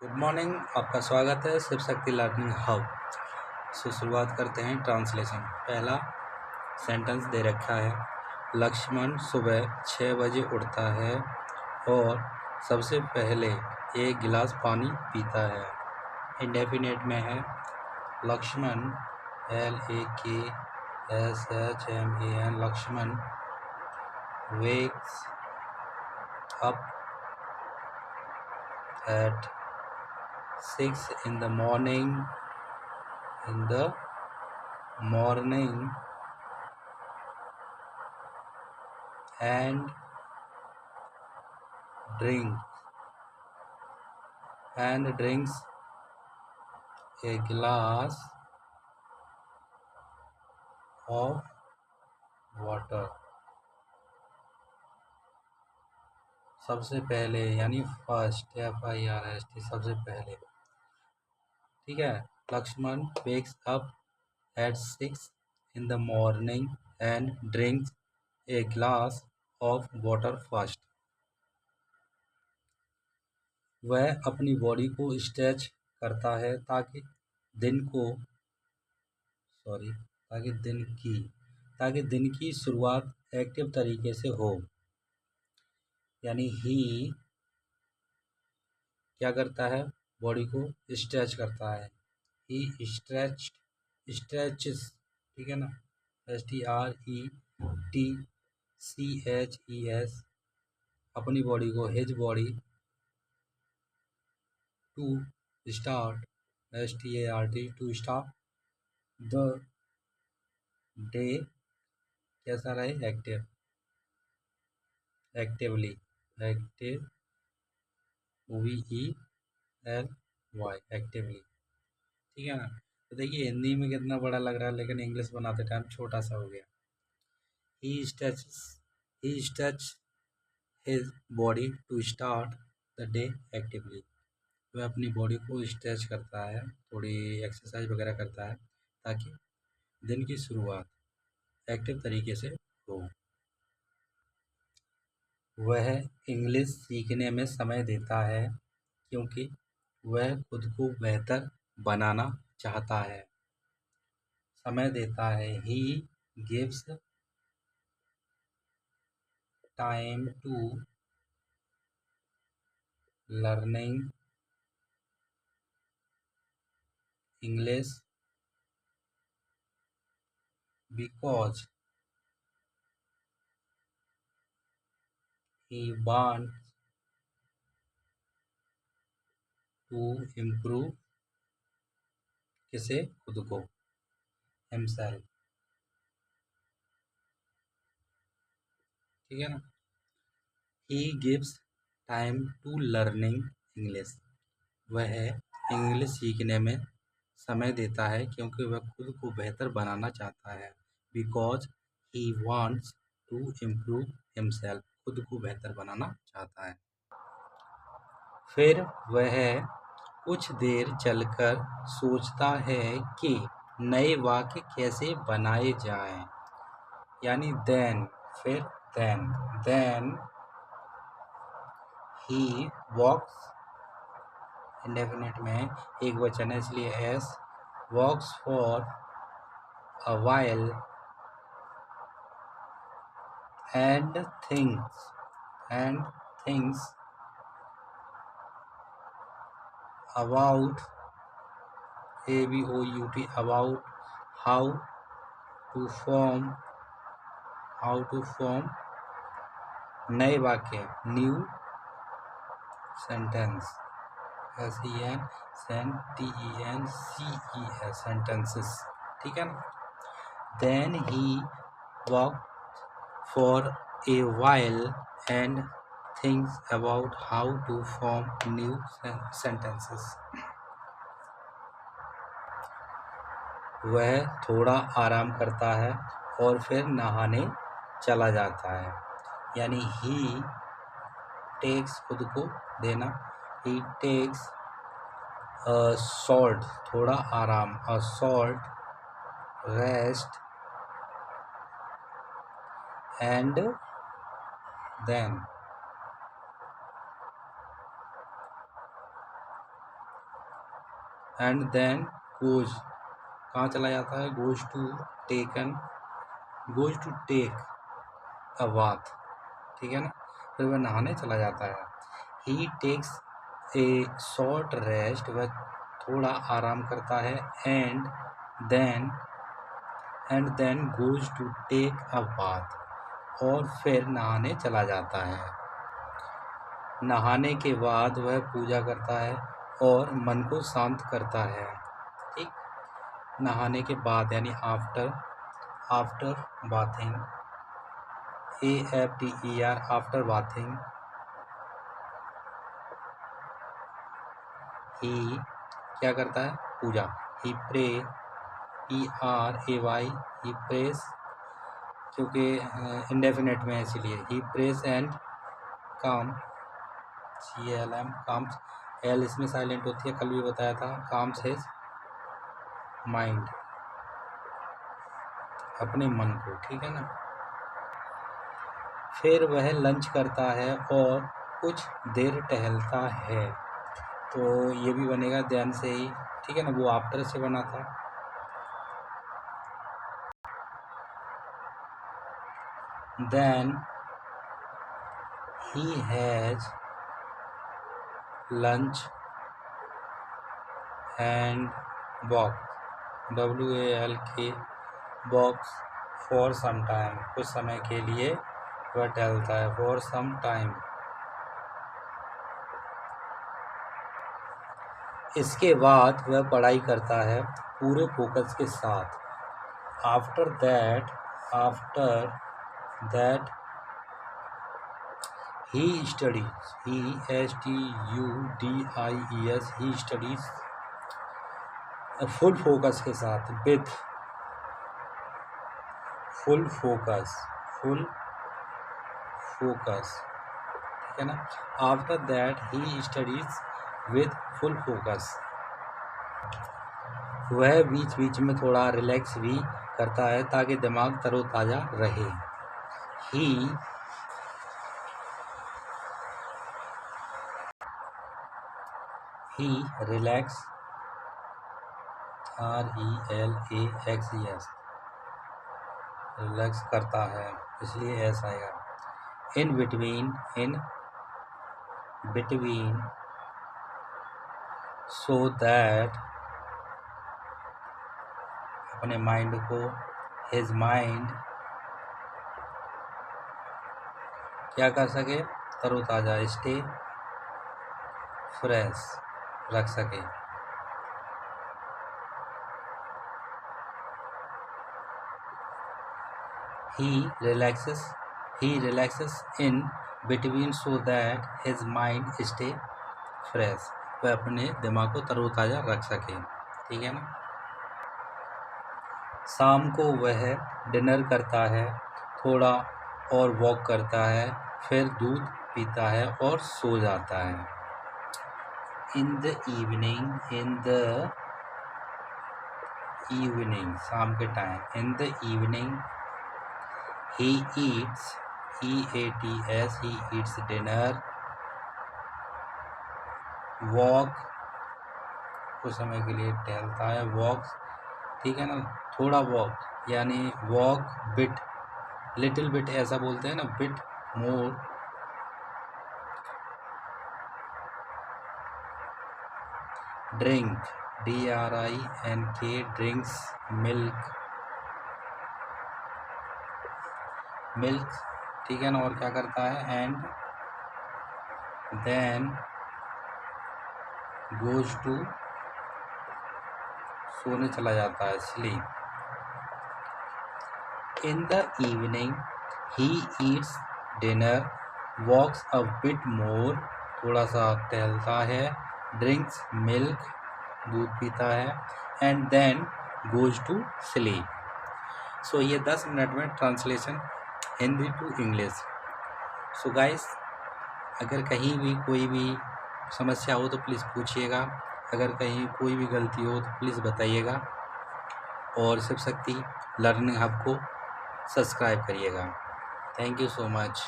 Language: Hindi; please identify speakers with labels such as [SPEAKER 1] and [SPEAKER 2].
[SPEAKER 1] Good morning. आपका स्वागत है शिव शक्ति लर्निंग हब। शुरुआत करते हैं ट्रांसलेशन। पहला सेंटेंस दे रखा है, लक्ष्मण सुबह 6 बजे उठता है और सबसे पहले एक गिलास पानी पीता है। इंडेफिनेट में है Lakshman LAKSHMAN Lakshman wakes up at 6 in the morning and drinks a glass of water। सबसे पहले यानी फर्स्ट, FIRST, सबसे पहले। ठीक है। Lakshman wakes up at 6 in the morning and drinks a glass of water first। वह अपनी बॉडी को स्ट्रेच करता है ताकि दिन की शुरुआत एक्टिव तरीके से हो। यानी ही क्या करता है, बॉडी को स्ट्रेच करता है। ही स्ट्रेचेस, ठीक है ना, STRETCHES, अपनी बॉडी को, his body, to start to start the day, कैसा रहे, एक्टिवली, एक्टिवली। ठीक है ना। तो देखिए हिंदी में कितना बड़ा लग रहा है, लेकिन इंग्लिश बनाते टाइम छोटा सा हो गया। He stretch his body to start the day actively. वह अपनी बॉडी को स्ट्रेच करता है, थोड़ी एक्सरसाइज वगैरह करता है ताकि दिन की शुरुआत एक्टिव तरीके से हो। वह इंग्लिश सीखने में समय देता है क्योंकि वह खुद को बेहतर बनाना चाहता है। समय देता है, he gives time to learning English because he wants to improve, किसे, खुद को, himself। ठीक है ना। he gives time to learning English, वह इंग्लिश सीखने में समय देता है क्योंकि वह खुद को बेहतर बनाना चाहता है। because he wants to improve himself, खुद को बेहतर बनाना चाहता है। फिर वह कुछ देर चलकर सोचता है कि नए वाक्य कैसे बनाए जाएं। यानी देन, फिर देन ही वॉक्स, इंडेफिनिट में एक वचन है इसलिए S, walks for a while and things about, ABOUT, about how to form नए वाक्य, न्यू सेंटेंस, सेंटेंसेस। ठीक है ना। Then he walk for a while and thinks about how to form new sentences. वह थोड़ा आराम करता है और फिर नहाने चला जाता है। यानी ही टेक्स, खुद को देना, ही टेक्स सॉल्ट, थोड़ा आराम, salt rest and then and then goes, कहाँ चला जाता है? Goes to take a bath, ठीक है ना। फिर वह नहाने चला जाता है। He takes a short rest, वह थोड़ा आराम करता है। And then goes to take a bath, और फिर नहाने चला जाता है। नहाने के बाद वह पूजा करता है और मन को शांत करता है। ठीक, नहाने के बाद यानी after bathing, AFTER, after bathing he क्या करता है? पूजा। He pray, PRAY, he prays, क्योंकि इंडेफिनेट में है इसीलिए। He prays and calm, CALM, calms, L इसमें साइलेंट होती है, कल भी बताया था। काम्स हिज माइंड, अपने मन को, ठीक है ना। फिर वह लंच करता है और कुछ देर टहलता है। तो ये भी बनेगा ध्यान से ही, ठीक है ना, वो आफ्टर से बना था। Then he has lunch and walk, WALK, walks for some time, कुछ समय के लिए वह टहलता है। फॉर सम टाइम, इसके बाद वह पढ़ाई करता है पूरे फोकस के साथ। After that he studies, STUDIES, he studies full focus के साथ, विथ फुल फोकस, ठीक है ना। After that he studies with full focus, वह बीच बीच में थोड़ा रिलैक्स भी करता है ताकि दिमाग तरोताज़ा रहे। ही रिलैक्स, RELAXES, रिलैक्स करता है, इसलिए ऐसा आएगा। इन बिटवीन सो दैट, अपने माइंड को, हिज माइंड क्या कर सके? तरोताज़ा, स्टे फ्रेश रख सके। He relaxes in between so that his mind stay fresh, वह अपने दिमाग को तरोताज़ा रख सके, ठीक है ना। शाम को वह डिनर करता है, थोड़ा और वॉक करता है, फिर दूध पीता है और सो जाता है। इन द इवनिंग, शाम के time, in the evening he eats, EATS, he eats dinner, walk, कुछ समय के लिए टहलता है, वॉक्स, ठीक है ना, थोड़ा वॉक यानी वॉक बिट, लिटिल बिट ऐसा बोलते हैं ना, bit more, drink, DRINK, drinks milk, ठीक है ना। और क्या करता है? एंड देन गोज टू, सोने चला जाता है, sleep. In the evening he eats dinner, walks a bit more, थोड़ा सा टहलता है, ड्रिंक्स मिल्क, दूध पीता है, and then goes to sleep. So ये 10 मिनट में translation Hindi to English. So guys, अगर कहीं भी कोई भी समस्या हो तो प्लीज़ पूछिएगा, अगर कहीं कोई भी गलती हो तो प्लीज़ बताइएगा, और शिव शक्ति लर्निंग हब को सब्सक्राइब करिएगा। Thank you so much.